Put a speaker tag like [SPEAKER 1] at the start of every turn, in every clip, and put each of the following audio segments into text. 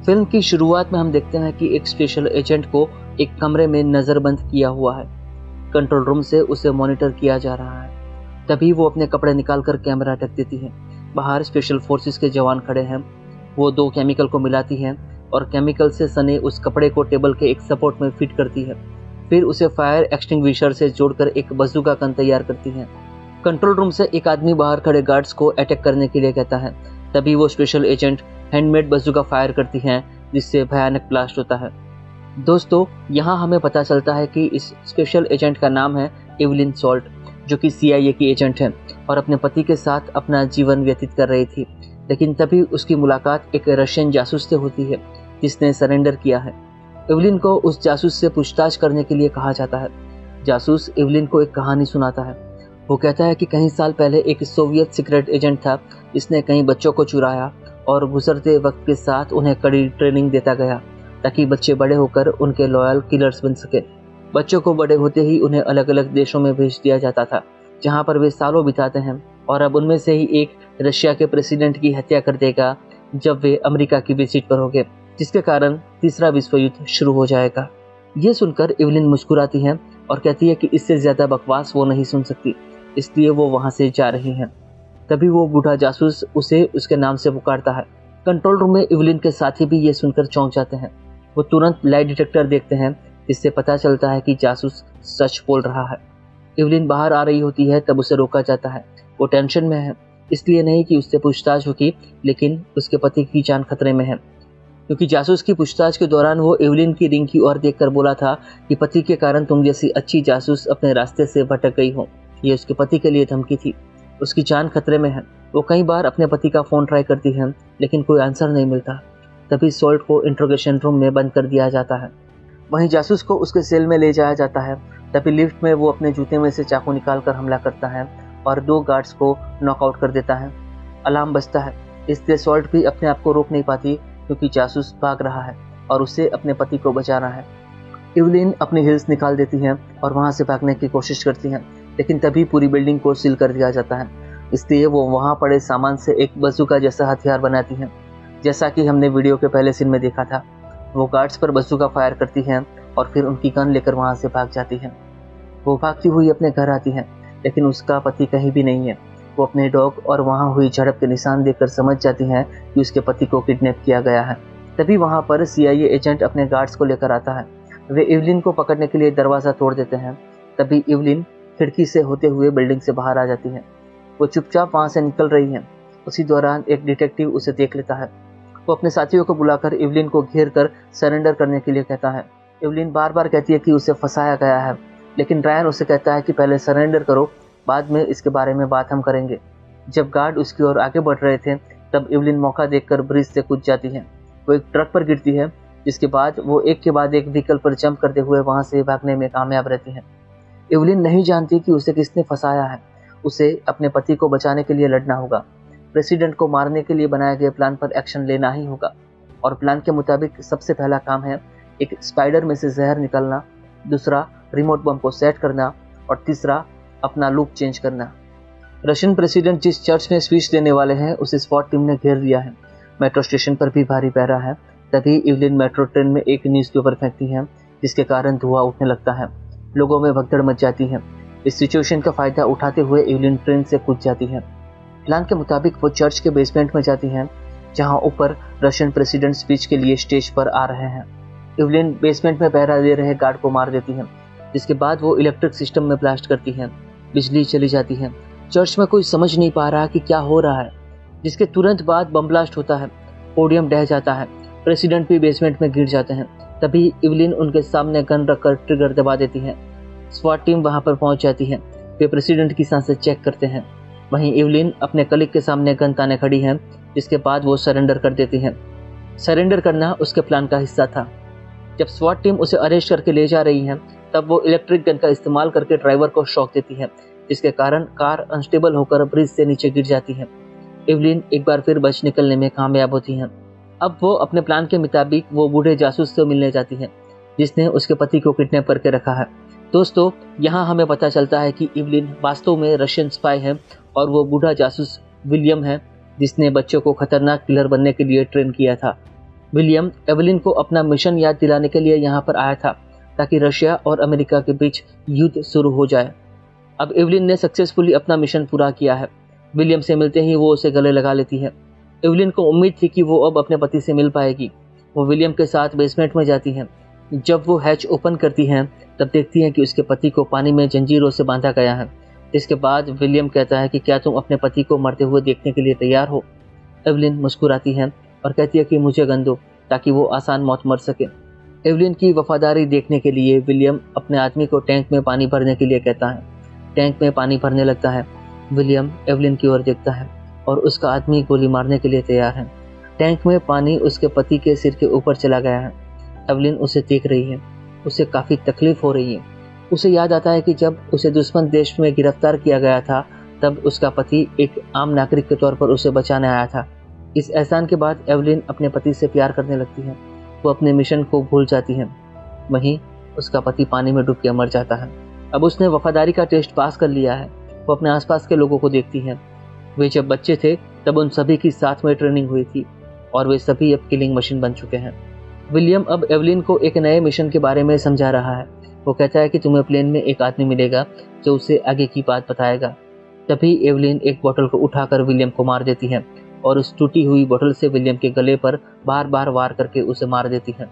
[SPEAKER 1] Film की शुरुआत में हम देखते हैं कि एक स्पेशल एजेंट को एक कमरे में नज़रबंद किया हुआ है। कंट्रोल रूम से उसे मॉनिटर किया जा रहा है। तभी वो अपने कपड़े निकालकर कैमरा ढक देती है। बाहर स्पेशल फोर्सेस के जवान खड़े हैं। वो 2 केमिकल को मिलाती हैं और केमिकल से सने उस कपड़े को टेबल के एक सपोर्ट में फिट करती है। फिर उसे फायर एक्सटिंग्विशर से जोड़कर एक बंदूक गन तैयार करती है। कंट्रोल रूम से एक आदमी बाहर खड़े गार्ड्स को अटैक करने के लिए कहता है। तभी वो स्पेशल एजेंट हैंडमेड बंदूक फायर करती हैं, जिससे भयानक ब्लास्ट होता है। दोस्तों, यहाँ हमें पता चलता है कि इस स्पेशल एजेंट का नाम है एवलिन सॉल्ट, जो कि CIA की एजेंट है और अपने पति के साथ अपना जीवन व्यतीत कर रही थी। लेकिन तभी उसकी मुलाकात एक रशियन जासूस से होती है, जिसने सरेंडर किया है। एवलिन को उस जासूस से पूछताछ करने के लिए कहा जाता है। जासूस एवलिन को एक कहानी सुनाता है। वो कहता है कि कई साल पहले एक सोवियत सीक्रेट एजेंट था, जिसने कई बच्चों को चुराया और गुजरते वक्त के साथ उन्हें कड़ी ट्रेनिंग देता गया, ताकि बच्चे बड़े होकर उनके लॉयल किलर्स बन सके। बच्चों को बड़े होते ही उन्हें अलग अलग देशों में भेज दिया जाता था, जहां पर वे सालों बिताते हैं, और अब उनमें से ही एक रशिया के प्रेसिडेंट की हत्या कर देगा जब वे अमेरिका की विजिट पर होंगे, जिसके कारण तीसरा विश्व युद्ध शुरू हो जाएगा। ये सुनकर एवलिन मुस्कुराती है और कहती है कि इससे ज्यादा बकवास वो नहीं सुन सकती, इसलिए वो वहां से जा रही हैं। तभी वो बूढ़ा जासूस उसे उसके नाम से पुकारता है। कंट्रोल रूम में एवलिन के साथी भी ये सुनकर चौंक जाते हैं। वो तुरंत लाइट डिटेक्टर देखते हैं, जिससे पता चलता है कि जासूस सच बोल रहा है। एवलिन बाहर आ रही होती है, तब उसे रोका जाता है। वो टेंशन में है, इसलिए नहीं कि उससे पूछताछ होगी, लेकिन उसके पति की जान खतरे में है, क्योंकि जासूस की पूछताछ के दौरान वो एवलिन की रिंग की ओर देखकर बोला था कि पति के कारण तुम जैसी अच्छी जासूस अपने रास्ते से भटक गई हो। ये उसके पति के लिए धमकी थी। उसकी जान खतरे में है। वो कई बार अपने पति का फ़ोन ट्राई करती है, लेकिन कोई आंसर नहीं मिलता। तभी सॉल्ट को इंट्रोगेशन रूम में बंद कर दिया जाता है। वहीं जासूस को उसके सेल में ले जाया जाता है। तभी लिफ्ट में वो अपने जूते में से चाकू निकालकर हमला करता है और 2 गार्ड्स को नॉकआउट कर देता है। अलार्म बजता है, इसलिए सॉल्ट भी अपने आप को रोक नहीं पाती, क्योंकि जासूस भाग रहा है और उसे अपने पति को बचाना है। एवलिन अपनी हिल्स निकाल देती हैं और वहाँ से भागने की कोशिश करती हैं, लेकिन तभी पूरी बिल्डिंग को सील कर दिया जाता है। इसलिए वो वहाँ पड़े सामान से एक बंदूक जैसा हथियार बनाती हैं, जैसा कि हमने वीडियो के पहले सीन में देखा था। वो गार्ड्स पर बंदूक फायर करती हैं और फिर उनकी गन लेकर वहाँ से भाग जाती हैं। वो भागती हुई अपने घर आती हैं, लेकिन उसका पति कहीं भी नहीं है। वो अपने डॉग और वहाँ हुई झड़प के निशान देखकर समझ जाती हैं कि उसके पति को किडनैप किया गया है। तभी वहाँ पर CIA एजेंट अपने गार्ड्स को लेकर आता है। वे एवलिन को पकड़ने के लिए दरवाज़ा तोड़ देते हैं। तभी एवलिन खिड़की से होते हुए बिल्डिंग से बाहर आ जाती है। वो चुपचाप वहाँ से निकल रही है। उसी दौरान एक डिटेक्टिव उसे देख लेता है। वो अपने साथियों को बुलाकर एवलिन को घेर कर सरेंडर करने के लिए कहता है। एवलिन बार बार कहती है कि उसे फंसाया गया है, लेकिन रायन उसे कहता है कि पहले सरेंडर करो, बाद में इसके बारे में बात हम करेंगे। जब गार्ड उसकी ओर आगे बढ़ रहे थे, तब एवलिन मौका देखकर ब्रिज से कूद जाती है। वो एक ट्रक पर गिरती है, जिसके बाद वो एक के बाद एक व्हीकल पर जंप करते हुए वहाँ से भागने में कामयाब रहती है। एवलिन नहीं जानती कि उसे किसने फंसाया है। उसे अपने पति को बचाने के लिए लड़ना होगा। प्रेसिडेंट को मारने के लिए बनाए गए प्लान पर एक्शन लेना ही होगा, और प्लान के मुताबिक सबसे पहला काम है एक स्पाइडर में से जहर निकालना, दूसरा रिमोट बम को सेट करना, और तीसरा अपना लुक चेंज करना। रशियन प्रेसिडेंट जिस चर्च में स्पीच देने वाले हैं, उसे स्पॉट टीम ने घेर लिया है। मेट्रो स्टेशन पर भी भारी पहरा है। तभी एवलिन मेट्रो ट्रेन में एक न्यूज़पेपर फेंकती है, जिसके कारण धुआं उठने लगता है। लोगों में भगदड़ मच जाती है। इस सिचुएशन का फायदा उठाते हुए एवलिन ट्रेन से कूद जाती है। प्लान के मुताबिक वो चर्च के बेसमेंट में जाती हैं, जहां ऊपर रशियन प्रेसिडेंट स्पीच के लिए स्टेज पर आ रहे हैं। एवलिन बेसमेंट में पहरा दे रहे गार्ड को मार देती है, जिसके बाद वो इलेक्ट्रिक सिस्टम में ब्लास्ट करती है। बिजली चली जाती है। चर्च में कोई समझ नहीं पा रहा कि क्या हो रहा है, जिसके तुरंत बाद बम ब्लास्ट होता है। पोडियम ढह जाता है। प्रेसिडेंट भी बेसमेंट में गिर जाते हैं। तभी एवलिन उनके सामने गन रखकर ट्रिगर दबा देती है। स्वाट टीम वहां पर पहुंच जाती है। वे प्रेसिडेंट की सांसें चेक करते हैं। वहीं एवलिन अपने कलीग के सामने गन ताने खड़ी है, जिसके बाद वो सरेंडर कर देती है। सरेंडर करना उसके प्लान का हिस्सा था। जब स्वाट टीम उसे अरेस्ट करके ले जा रही है, तब वो इलेक्ट्रिक गन का इस्तेमाल करके ड्राइवर को शॉक देती है, जिसके कारण कार अनस्टेबल होकर ब्रिज से नीचे गिर जाती है। एवलिन एक बार फिर बच निकलने में कामयाब होती हैं। अब वो अपने प्लान के मुताबिक वो बूढ़े जासूस से मिलने जाती है, जिसने उसके पति को किडनैप करके रखा है। दोस्तों, यहाँ हमें पता चलता है कि एवलिन वास्तव में रशियन स्पाई है और वो बूढ़ा जासूस विलियम है, जिसने बच्चों को खतरनाक किलर बनने के लिए ट्रेन किया था। विलियम एवलिन को अपना मिशन याद दिलाने के लिए यहाँ पर आया था ताकि रशिया और अमेरिका के बीच युद्ध शुरू हो जाए। अब एवलिन ने सक्सेसफुली अपना मिशन पूरा किया है। विलियम से मिलते ही वो उसे गले लगा लेती है। एवलिन को उम्मीद थी कि वो अब अपने पति से मिल पाएगी। वो विलियम के साथ बेसमेंट में जाती है। जब वो हैच ओपन करती हैं तब देखती हैं कि उसके पति को पानी में जंजीरों से बांधा गया है। इसके बाद विलियम कहता है कि क्या तुम अपने पति को मरते हुए देखने के लिए तैयार हो। एवलिन मुस्कुराती है और कहती है कि मुझे गन दो ताकि वो आसान मौत मर सके। एवलिन की वफादारी देखने के लिए विलियम अपने आदमी को टैंक में पानी भरने के लिए कहता है। टैंक में पानी भरने लगता है। विलियम एवलिन की ओर देखता है और उसका आदमी गोली मारने के लिए तैयार है। टैंक में पानी उसके पति के सिर के ऊपर चला गया है। एवलिन उसे देख रही है। उसे काफ़ी तकलीफ हो रही है। उसे याद आता है कि जब उसे दुश्मन देश में गिरफ्तार किया गया था तब उसका पति एक आम नागरिक के तौर पर उसे बचाने आया था। इस एहसान के बाद एवलिन अपने पति से प्यार करने लगती है। वो अपने मिशन को भूल जाती है। वहीं उसका पति पानी में डूब के मर जाता है। अब उसने वफादारी का टेस्ट पास कर लिया है। वो अपने आसपास के लोगों को देखती है। वे जब बच्चे थे तब उन सभी की साथ में ट्रेनिंग हुई थी और वे सभी अब किलिंग मशीन बन चुके हैं। विलियम अब एवलिन को एक नए मिशन के बारे में समझा रहा है। वो कहता है कि तुम्हें प्लेन में एक आदमी मिलेगा जो उसे आगे की बात बताएगा। तभी एवलिन एक बोतल को उठाकर विलियम को मार देती है और उस टूटी हुई बोतल से विलियम के गले पर बार बार वार करके उसे मार देती है।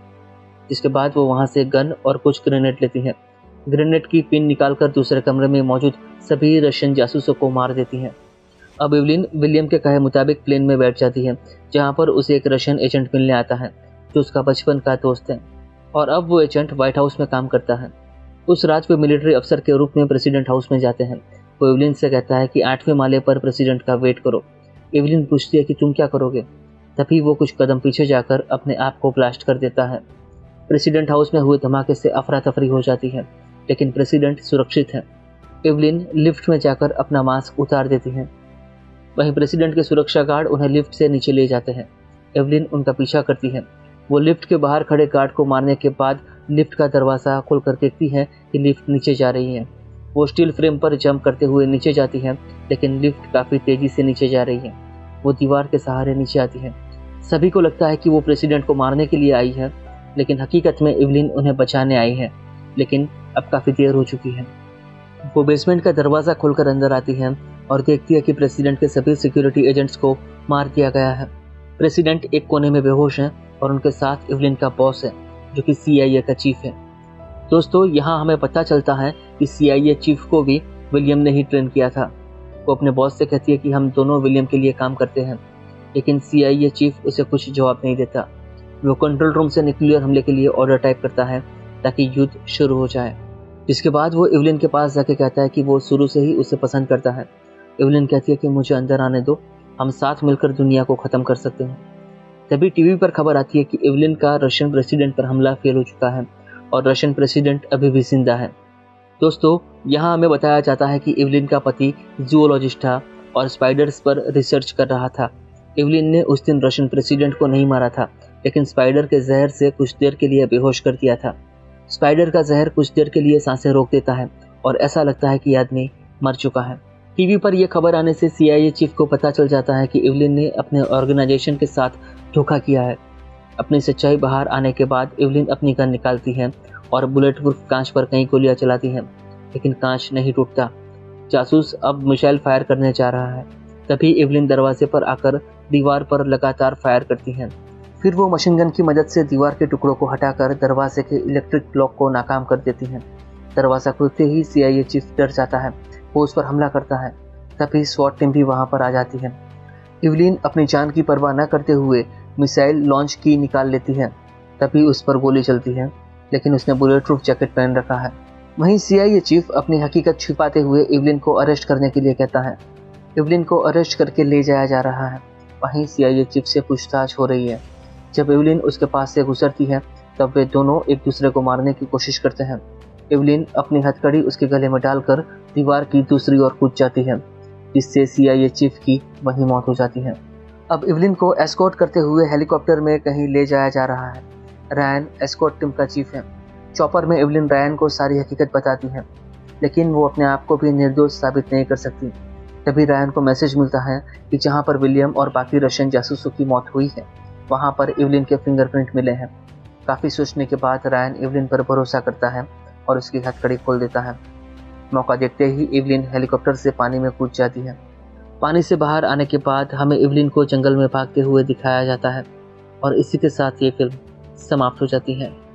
[SPEAKER 1] जिसके बाद वो वहाँ से गन और कुछ ग्रेनेड लेती है। ग्रेनेड की पिन निकालकर दूसरे कमरे में मौजूद सभी रशियन जासूसों को मार देती है। अब एवलिन विलियम के कहे मुताबिक प्लेन में बैठ जाती है जहाँ पर उसे एक रशियन एजेंट मिलने आता है जो उसका बचपन का दोस्त है और अब वो एजेंट व्हाइट हाउस में काम करता है। उस रात वे मिलिट्री अफसर के रूप में प्रेसिडेंट हाउस में जाते हैं। वो एवलिन से कहता है कि 8वें माले पर प्रेसिडेंट का वेट करो। एवलिन पूछती है कि तुम क्या करोगे। तभी वो कुछ कदम पीछे जाकर अपने आप को ब्लास्ट कर देता है। प्रेसिडेंट हाउस में हुए धमाके से अफरा तफरी हो जाती है लेकिन प्रेसिडेंट सुरक्षित है। एवलिन लिफ्ट में जाकर अपना मास्क उतार देती है। वहीं प्रेसिडेंट के सुरक्षा गार्ड उन्हें लिफ्ट से नीचे ले जाते हैं। एवलिन उनका पीछा करती है। वो लिफ्ट के बाहर खड़े गार्ड को मारने के बाद लिफ्ट का दरवाज़ा खोलकर देखती है कि लिफ्ट नीचे जा रही है। वो स्टील फ्रेम पर जंप करते हुए नीचे जाती है लेकिन लिफ्ट काफ़ी तेज़ी से नीचे जा रही है। वो दीवार के सहारे नीचे आती है। सभी को लगता है कि वो प्रेसिडेंट को मारने के लिए आई है लेकिन हकीकत में एवलिन उन्हें बचाने आई है। लेकिन अब काफ़ी देर हो चुकी है। वो बेसमेंट का दरवाज़ा खोलकर अंदर आती है और देखती है कि प्रेसिडेंट के सभी सिक्योरिटी एजेंट्स को मार दिया गया है। प्रेसिडेंट एक कोने में बेहोश हैं और उनके साथ एवलिन का बॉस है जो कि CIA का चीफ है। दोस्तों, यहाँ हमें पता चलता है कि CIA चीफ को भी विलियम ने ही ट्रेन किया था। वो अपने बॉस से कहती है कि हम दोनों विलियम के लिए काम करते हैं लेकिन CIA चीफ उसे कुछ जवाब नहीं देता। वो कंट्रोल रूम से न्यूक्लियर हमले के लिए ऑर्डर टाइप करता है ताकि युद्ध शुरू हो जाए। जिसके बाद वो एवलिन के पास जाके कहता है कि वो शुरू से ही उसे पसंद करता है। एवलिन कहती है कि मुझे अंदर आने दो, हम साथ मिलकर दुनिया को ख़त्म कर सकते हैं। तभी टीवी पर खबर आती है कि एवलिन का रशियन प्रेसिडेंट पर हमला फेल हो चुका है और रशियन प्रेसिडेंट अभी भी जिंदा है। दोस्तों, यहाँ हमें बताया जाता है कि एवलिन का पति जूलॉजिस्ट था और स्पाइडर्स पर रिसर्च कर रहा था। एवलिन ने उस दिन रशियन प्रेसिडेंट को नहीं मारा था लेकिन स्पाइडर के जहर से कुछ देर के लिए बेहोश कर दिया था। स्पाइडर का जहर कुछ देर के लिए सांसें रोक देता है और ऐसा लगता है कि आदमी मर चुका है। टीवी पर यह खबर आने से CIA चीफ को पता चल जाता है कि एवलिन ने अपने ऑर्गेनाइजेशन के साथ धोखा किया है। अपनी सच्चाई बाहर आने के बाद एवलिन अपनी गन निकालती है और बुलेट प्रूफ कांच पर कई गोलियां चलाती है लेकिन कांच नहीं टूटता। जासूस अब मिसाइल फायर करने जा रहा है। तभी एवलिन दरवाजे पर आकर दीवार पर लगातार फायर करती है। फिर वो मशीन गन की मदद से दीवार के टुकड़ों को हटाकर दरवाजे के इलेक्ट्रिक लॉक को नाकाम कर देती है। दरवाज़ा खुलते ही CIA चीफ डर जाता है। वो उस पर हमला करता है। तभी SWAT टीम भी वहाँ पर आ जाती है। एवलिन अपनी जान की परवाह न करते हुए मिसाइल लॉन्च की निकाल लेती है। तभी उस पर गोली चलती है लेकिन उसने बुलेट प्रूफ जैकेट पहन रखा है। वहीं CIA चीफ अपनी हकीकत छिपाते हुए एवलिन को अरेस्ट करने के लिए कहता है। एवलिन को अरेस्ट करके ले जाया जा रहा है। वहीं CIA चीफ से पूछताछ हो रही है। जब एवलिन उसके पास से गुजरती है तब वे दोनों एक दूसरे को मारने की कोशिश करते हैं। एवलिन अपनी हथकड़ी उसके गले में डालकर दीवार की दूसरी ओर कूद जाती है जिससे CIA चीफ की वहीं मौत हो जाती है। अब एवलिन को एस्कॉर्ट करते हुए हेलीकॉप्टर में कहीं ले जाया जा रहा है। रायन एस्कॉर्ट टीम का चीफ है। चॉपर में एवलिन रायन को सारी हकीकत बताती है लेकिन वो अपने आप को भी निर्दोष साबित नहीं कर सकती। तभी रायन को मैसेज मिलता है कि जहाँ पर विलियम और बाकी रशियन जासूसों की मौत हुई है वहाँ पर इवलिन के फिंगरप्रिंट मिले हैं। काफ़ी सोचने के बाद रायन इवलिन पर भरोसा करता है और उसकी हथकड़ी खोल देता है। मौका देखते ही इवलिन हेलीकॉप्टर से पानी में कूद जाती है। पानी से बाहर आने के बाद हमें इवलिन को जंगल में भागते हुए दिखाया जाता है और इसी के साथ ये फिल्म समाप्त हो जाती है।